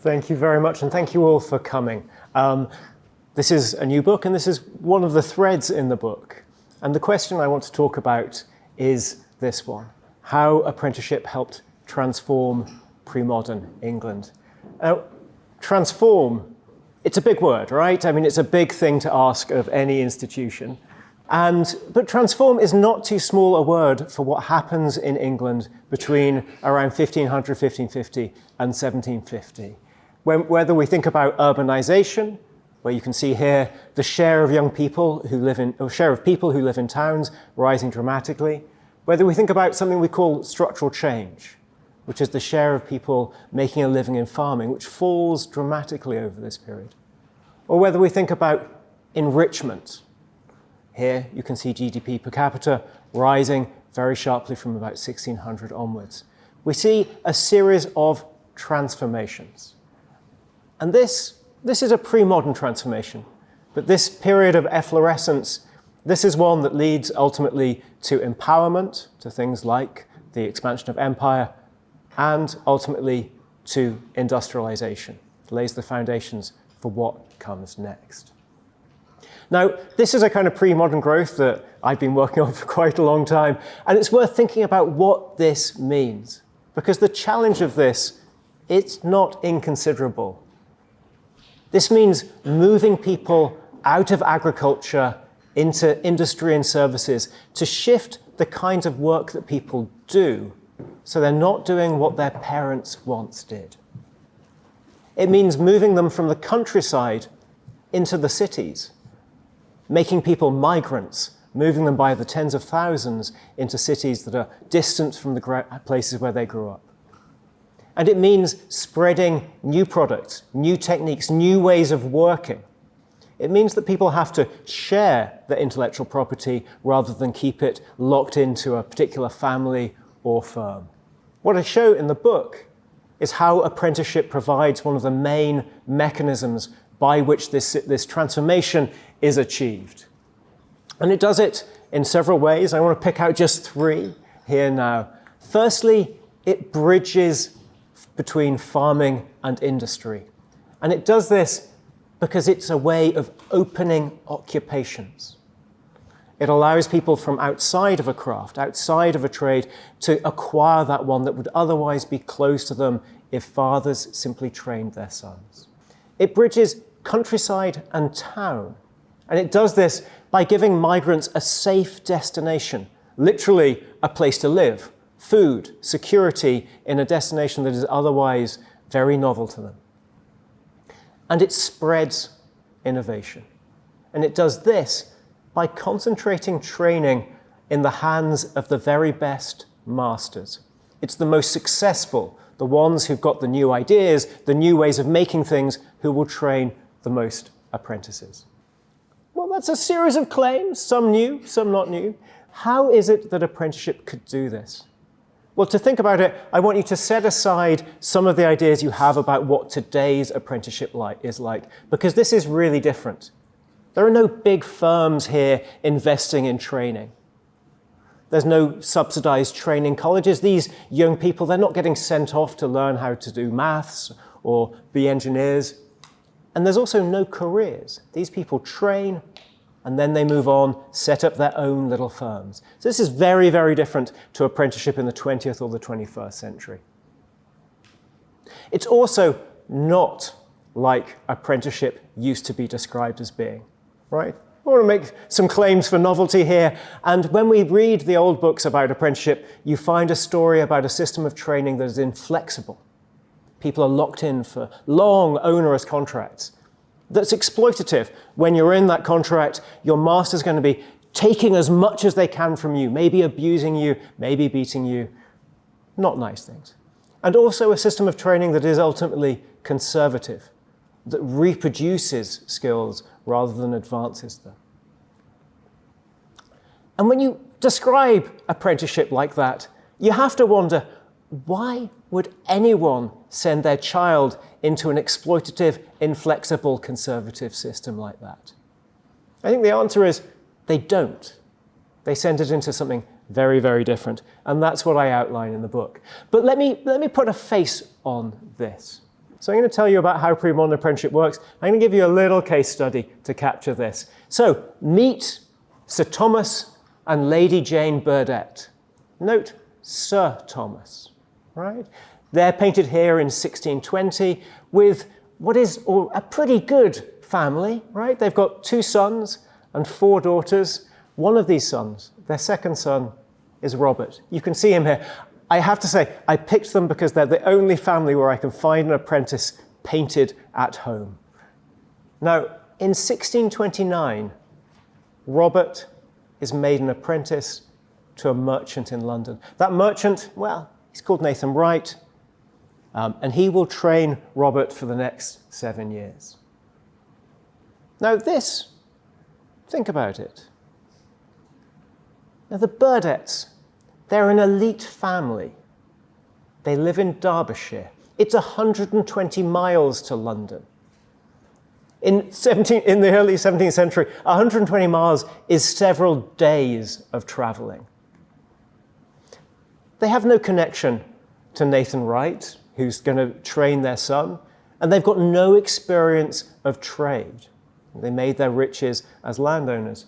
Thank you very much, and thank you all for coming. This is a new book, and this is one of the threads in the book. And the question I want to talk about is this one: how apprenticeship helped transform pre-modern England. Now, transform, it's a big word, right? I mean, it's a big thing to ask of any institution. But transform is not too small a word for what happens in England between around 1500, 1550 and 1750. Whether we think about urbanization, where you can see here the share of young people who live in, or share of people who live in towns rising dramatically, whether we think about something we call structural change, which is the share of people making a living in farming, which falls dramatically over this period, or whether we think about enrichment. Here you can see GDP per capita rising very sharply from about 1600 onwards. We see a series of transformations. And this is a pre-modern transformation, but this period of efflorescence, this is one that leads ultimately to empowerment, to things like the expansion of empire, and ultimately to industrialization. It lays the foundations for what comes next. Now, this is a kind of pre-modern growth that I've been working on for quite a long time, and it's worth thinking about what this means, because the challenge of this, it's not inconsiderable. This means moving people out of agriculture into industry and services to shift the kinds of work that people do, so they're not doing what their parents once did. It means moving them from the countryside into the cities, making people migrants, moving them by the tens of thousands into cities that are distant from the places where they grew up. And it means spreading new products, new techniques, new ways of working. It means that people have to share their intellectual property rather than keep it locked into a particular family or firm. What I show in the book is how apprenticeship provides one of the main mechanisms by which this transformation is achieved. And it does it in several ways. I want to pick out just three here now. Firstly, it bridges between farming and industry. And it does this because it's a way of opening occupations. It allows people from outside of a craft, outside of a trade, to acquire that one that would otherwise be closed to them if fathers simply trained their sons. It bridges countryside and town. And it does this by giving migrants a safe destination, literally a place to live, food, security in a destination that is otherwise very novel to them. And it spreads innovation. And it does this by concentrating training in the hands of the very best masters. It's the most successful, the ones who've got the new ideas, the new ways of making things, who will train the most apprentices. Well, that's a series of claims, some new, some not new. How is it that apprenticeship could do this? Well, to think about it, I want you to set aside some of the ideas you have about what today's apprenticeship is like, because this is really different. There are no big firms here investing in training. There's no subsidized training colleges. These young people, they're not getting sent off to learn how to do maths or be engineers. And there's also no careers. These people train, and then they move on, set up their own little firms. So this is very, very different to apprenticeship in the 20th or the 21st century. It's also not like apprenticeship used to be described as being, right? I want to make some claims for novelty here. And when we read the old books about apprenticeship, you find a story about a system of training that is inflexible. People are locked in for long, onerous contracts. That's exploitative. When you're in that contract, your master's going to be taking as much as they can from you, maybe abusing you, maybe beating you. Not nice things. And also a system of training that is ultimately conservative, that reproduces skills rather than advances them. And when you describe apprenticeship like that, you have to wonder, why would anyone send their child into an exploitative, inflexible, conservative system like that? I think the answer is they don't. They send it into something very, very different. And that's what I outline in the book. But let me put a face on this. So I'm going to tell you about how premodern apprenticeship works. I'm going to give you a little case study to capture this. So meet Sir Thomas and Lady Jane Burdett. Note Sir Thomas, right? They're painted here in 1620 with what is a pretty good family, right? They've got 2 sons and 4 daughters. One of these sons, their second son, is Robert. You can see him here. I have to say, I picked them because they're the only family where I can find an apprentice painted at home. Now, in 1629, Robert is made an apprentice to a merchant in London. That merchant, well, he's called Nathan Wright, and he will train Robert for the next 7 years. Now this, think about it. Now the Burdetts, they're an elite family. They live in Derbyshire. It's 120 miles to London. In the early 17th century, 120 miles is several days of traveling. They have no connection to Nathan Wright, who's going to train their son, and they've got no experience of trade. They made their riches as landowners.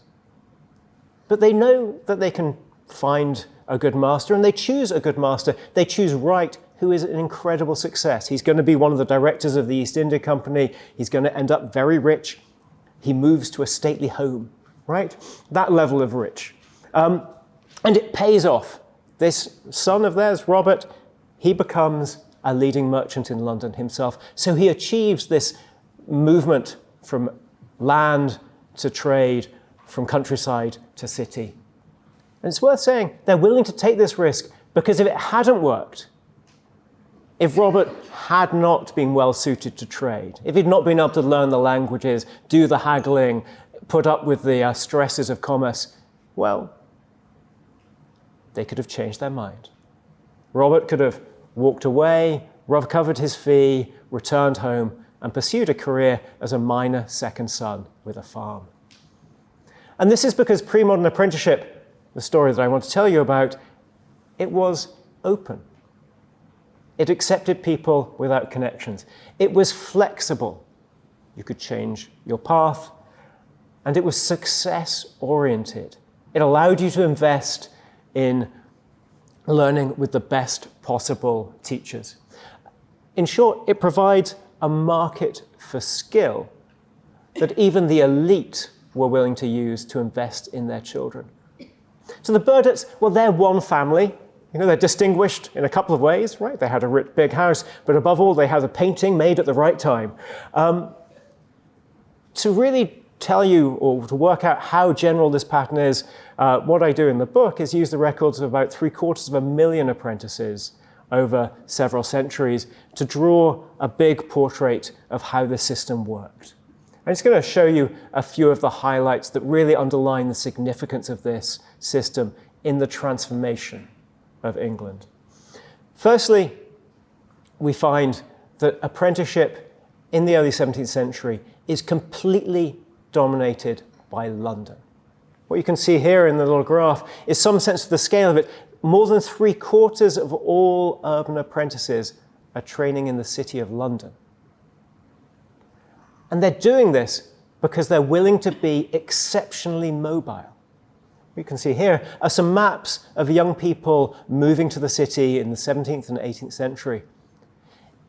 But they know that they can find a good master, and they choose a good master. They choose Wright, who is an incredible success. He's going to be one of the directors of the East India Company. He's going to end up very rich. He moves to a stately home, right? That level of rich. And it pays off. This son of theirs, Robert, he becomes a leading merchant in London himself. So he achieves this movement from land to trade, from countryside to city. And it's worth saying they're willing to take this risk because if it hadn't worked, if Robert had not been well suited to trade, if he'd not been able to learn the languages, do the haggling, put up with the stresses of commerce, well, they could have changed their mind. Robert could have walked away, recovered his fee, returned home, and pursued a career as a minor second son with a farm. And this is because pre-modern apprenticeship, the story that I want to tell you about, it was open. It accepted people without connections. It was flexible. You could change your path, and it was success-oriented. It allowed you to invest in learning with the best possible teachers. In short, it provides a market for skill that even the elite were willing to use to invest in their children. So the Burdetts, well, they're one family. You know, they're distinguished in a couple of ways, right? They had a rich, big house, but above all, they had a painting made at the right time. To really tell you or to work out how general this pattern is, what I do in the book is use the records of about 750,000 apprentices over several centuries to draw a big portrait of how the system worked. I'm just going to show you a few of the highlights that really underline the significance of this system in the transformation of England. Firstly, we find that apprenticeship in the early 17th century is completely dominated by London. What you can see here in the little graph is some sense of the scale of it. More than 3/4 of all urban apprentices are training in the city of London. And they're doing this because they're willing to be exceptionally mobile. You can see here are some maps of young people moving to the city in the 17th and 18th century.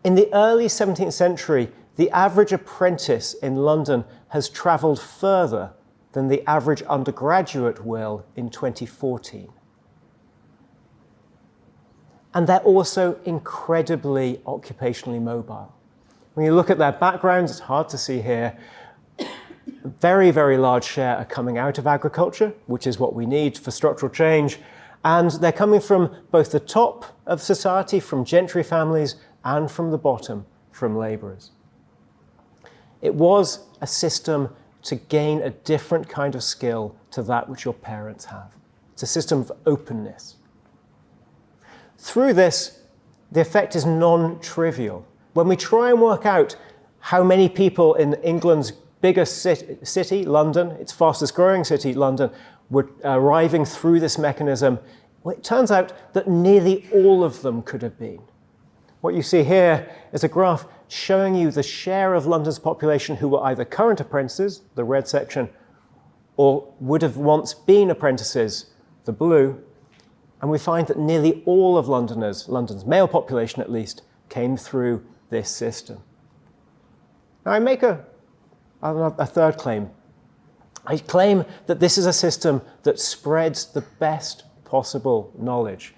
In the early 17th century, the average apprentice in London has travelled further than the average undergraduate will in 2014. And they're also incredibly occupationally mobile. When you look at their backgrounds, it's hard to see here. A very, very large share are coming out of agriculture, which is what we need for structural change. And they're coming from both the top of society, from gentry families, and from the bottom, from labourers. It was a system to gain a different kind of skill to that which your parents have. It's a system of openness. Through this, the effect is non-trivial. When we try and work out how many people in England's biggest city, London, its fastest growing city, London, were arriving through this mechanism, well, it turns out that nearly all of them could have been. What you see here is a graph showing you the share of London's population who were either current apprentices, the red section, or would have once been apprentices, the blue. And we find that nearly all of Londoners, London's male population at least, came through this system. Now I make a third claim. I claim that this is a system that spreads the best possible knowledge.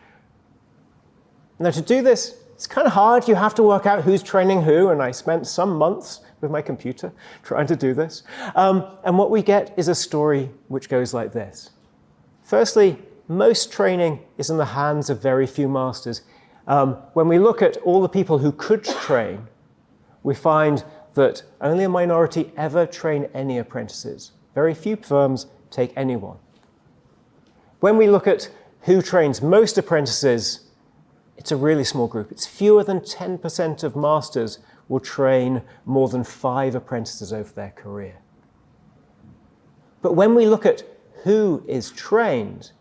Now to do this, it's kind of hard. You have to work out who's training who, and I spent some months with my computer trying to do this. And what we get is a story which goes like this. Firstly, most training is in the hands of very few masters. When we look at all the people who could train, we find that only a minority ever train any apprentices. Very few firms take anyone. When we look at who trains most apprentices, it's a really small group. It's fewer than 10% of masters will train more than 5 apprentices over their career. But when we look at who is trained,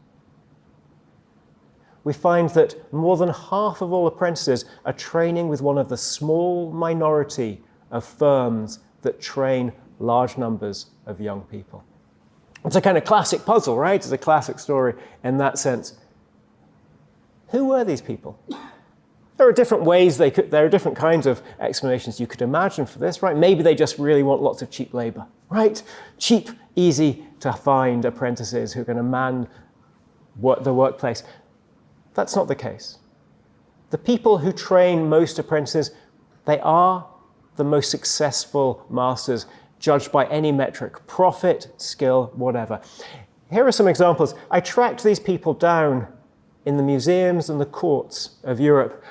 we find that more than half of all apprentices are training with one of the small minority of firms that train large numbers of young people. It's a kind of classic puzzle, right? It's a classic story in that sense. Who were these people? There are different ways there are different kinds of explanations you could imagine for this, right? Maybe they just really want lots of cheap labor, right? Cheap, easy to find apprentices who are going to man the workplace. That's not the case. The people who train most apprentices, they are the most successful masters judged by any metric, profit, skill, whatever. Here are some examples. I tracked these people down in the museums and the courts of Europe.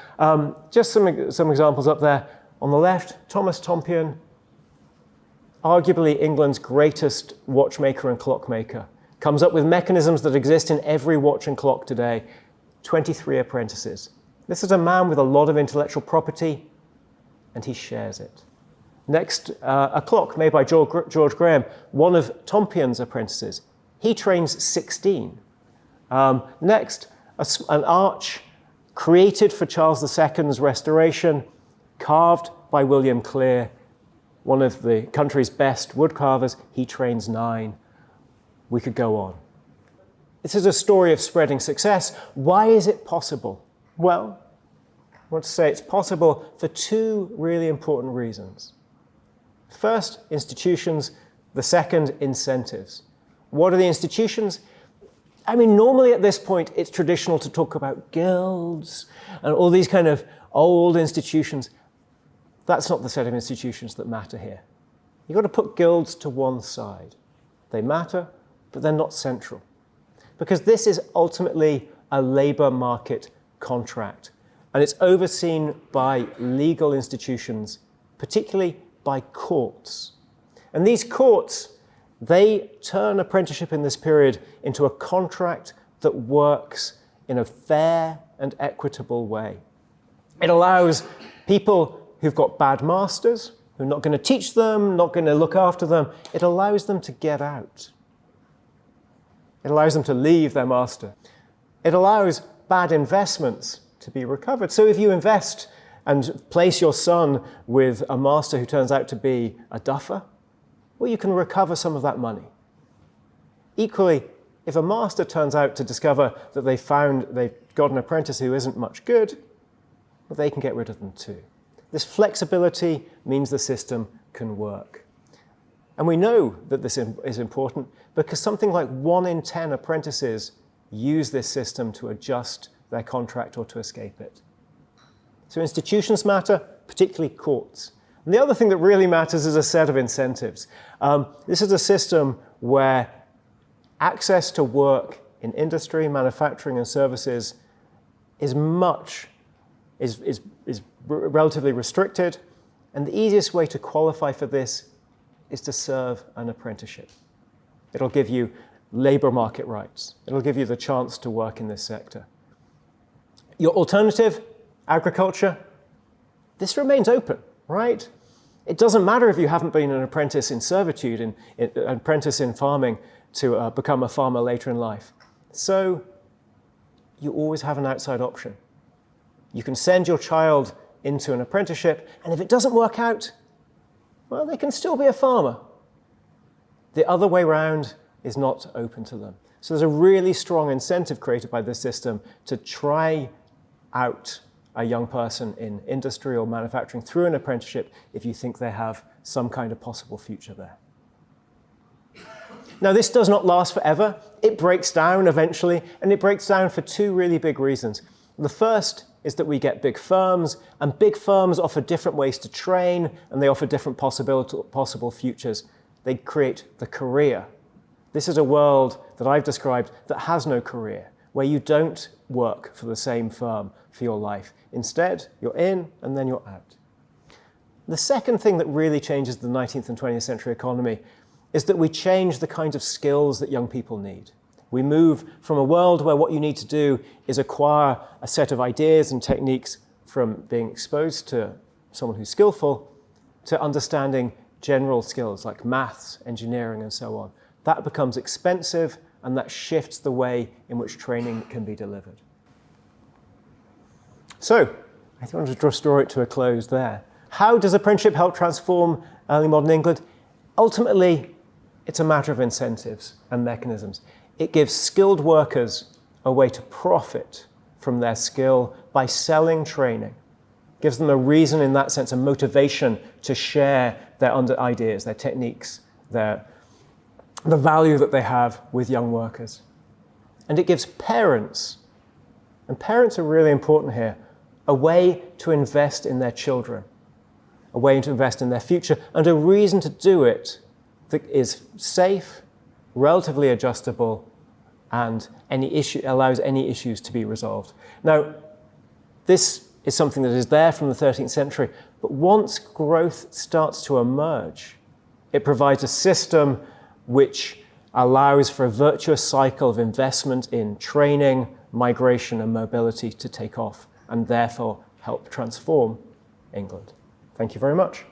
Just some examples up there. On the left, Thomas Tompion, arguably England's greatest watchmaker and clockmaker, comes up with mechanisms that exist in every watch and clock today. 23 apprentices. This is a man with a lot of intellectual property, and he shares it. Next, a clock made by George Graham, one of Tompion's apprentices. He trains 16. Next, an arch created for Charles II's restoration, carved by William Clear, one of the country's best woodcarvers. He trains 9. We could go on. This is a story of spreading success. Why is it possible? Well, I want to say it's possible for 2 really important reasons. First, institutions. The second, incentives. What are the institutions? I mean, normally at this point, it's traditional to talk about guilds and all these kind of old institutions. That's not the set of institutions that matter here. You've got to put guilds to one side. They matter, but they're not central. Because this is ultimately a labor market contract, and it's overseen by legal institutions, particularly by courts. And these courts, they turn apprenticeship in this period into a contract that works in a fair and equitable way. It allows people who've got bad masters, who are not going to teach them, not going to look after them, it allows them to get out. It allows them to leave their master. It allows bad investments to be recovered. So if you invest and place your son with a master who turns out to be a duffer, well, you can recover some of that money. Equally, if a master turns out to discover that they've got an apprentice who isn't much good, well, they can get rid of them too. This flexibility means the system can work. And we know that this is important because something like 1 in 10 apprentices use this system to adjust their contract or to escape it. So institutions matter, particularly courts. And the other thing that really matters is a set of incentives. This is a system where access to work in industry, manufacturing, and services is relatively restricted. And the easiest way to qualify for this is to serve an apprenticeship. It'll give you labor market rights. It'll give you the chance to work in this sector. Your alternative, agriculture, this remains open, right? It doesn't matter if you haven't been an apprentice in servitude, an apprentice in farming to become a farmer later in life. So you always have an outside option. You can send your child into an apprenticeship, and if it doesn't work out, well, they can still be a farmer. The other way round is not open to them. So there's a really strong incentive created by this system to try out a young person in industry or manufacturing through an apprenticeship if you think they have some kind of possible future there. Now, this does not last forever. It breaks down eventually, and it breaks down for two really big reasons. The first is that we get big firms, and big firms offer different ways to train, and they offer different possible futures. They create the career. This is a world that I've described that has no career, where you don't work for the same firm for your life. Instead, you're in and then you're out. The second thing that really changes the 19th and 20th century economy is that we change the kinds of skills that young people need. We move from a world where what you need to do is acquire a set of ideas and techniques from being exposed to someone who's skillful to understanding general skills like maths, engineering, and so on. That becomes expensive, and that shifts the way in which training can be delivered. So, I want to draw it to a close there. How does apprenticeship help transform early modern England? Ultimately, it's a matter of incentives and mechanisms. It gives skilled workers a way to profit from their skill by selling training. Gives them a reason, in that sense, a motivation to share their ideas, their techniques, the value that they have with young workers. And it gives parents, and parents are really important here, a way to invest in their children, a way to invest in their future, and a reason to do it that is safe, relatively adjustable, and allows any issues to be resolved. Now, this is something that is there from the 13th century, but once growth starts to emerge, it provides a system which allows for a virtuous cycle of investment in training, migration, and mobility to take off, and therefore help transform England. Thank you very much.